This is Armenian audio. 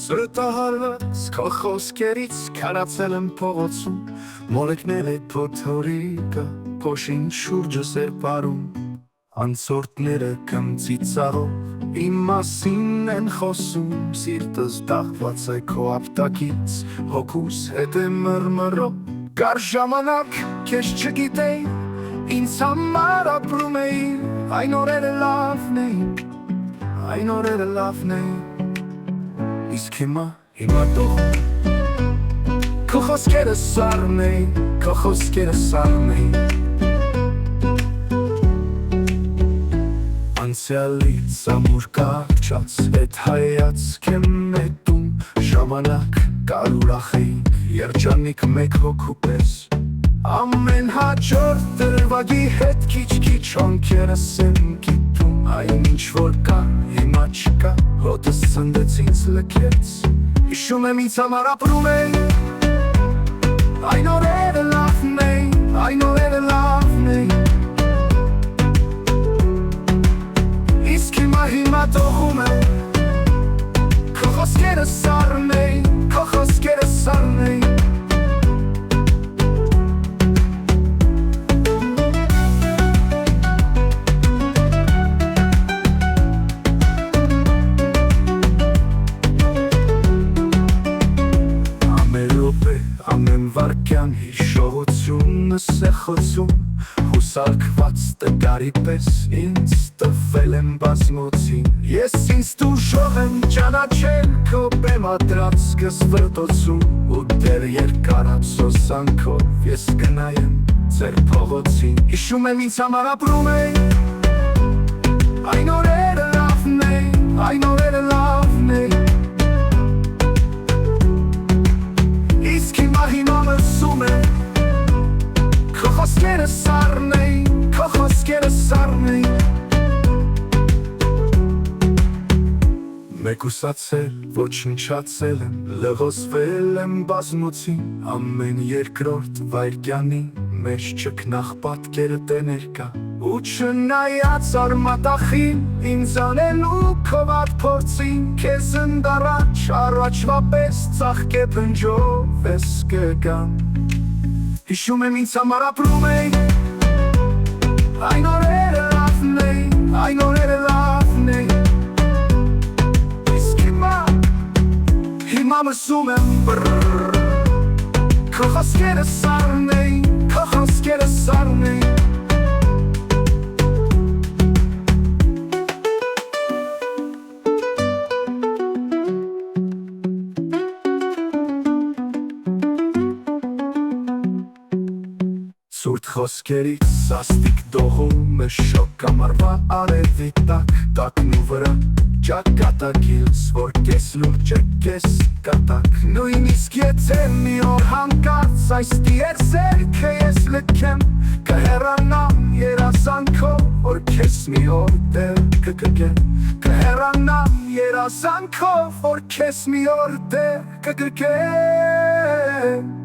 Սրտահարված քո խոսքերից քարացել եմ փողոցում, մոլեկներ է փոթորիկը, փոշին շուրջս էր պարում, անցորդները կմծիծաղով իմ մասին են խոսում, սիրտս դահված է քո ապտակից, հոգուս հետ է մռմռում, կար ժամանակ քեզ չգիտեի, ինձ համար ապրում էի, այն օրերը լավն էին, այն օրերը լավն էին, իսկ հիմա դու քո խոսքերը սառն էին, քո խոսքերը սառն էին, անցյալից ամուր կարճած հետ հայացք եմ նետում, ժամանակ կար ուրախ էինք, երջանիկ մեկ հոգու պես, ամեն հաջորդ դրվագի հետ քիչ-քիչ հոնքերս եմ գիտում, այն ինչ որ կա, հիմա չկա, հոտս ցնդեց ինձ լքեց, հիշում եմ ինձ համար ապրում էի, այն օրերը լավն էին, այն օրերը լավն էին, իսկ հիմա տողում եմ, քո խոսքերը սառն էին, քո խոսքերը սառն էին, ամեն վարկյան հիշողությունս է խոցում, հուսալքված տգարի պես ինձ տվել եմ բազմոցին, ես ինձ դուժող եմ ճանաչել քո բեմադրած սկզբրտոցում, ու դեռ երկար ափսոսանքով ես գնայեմ ձեր փողոցին, հիշում եմ ինձ համար ապրում էի, այն օրերը լավն էին, այն օրերը լավն էին, հիմա մրսում եմ, քո խոսքերը սառն էին, քո խոսքերը սառն էին, մեկուսացել, ոչնչացել եմ, լղոսվել եմ բազմոցին, ամեն երկրորդ վայրկյանին մեջ ճգնախ պատկերը տեներկա, ու չնայած արմատախին, ինձ անելու քո վատ փորձին, քեզ ընդառաջ առաջվա պես ծաղկե փնջով ես կգամ, հիշում եմ ինձ համար ապրում էի, այն օրերը լավն էին, այն օրերը լավն էին, իսկ հիմա մրսում եմ բրրրր, քո խոսքերը սառն էին, քո խոսքերը սառն էին, Սուրտ խոսքերից սաստիկ դողում է շոկ ամարվա արևի տակն ու վրա ճակատագիլս, որ կես լուրջ է կես կատակ, նույնիսկ եթե մի օր հանկարծ այս տիերզերքը ես լքեմ, կհեռանամ երազանքով, որ քեզ մի օր դեռ կգրկեմ, կհեռանամ երազանքով, որ քեզ մի օր դեռ կգրկեմ,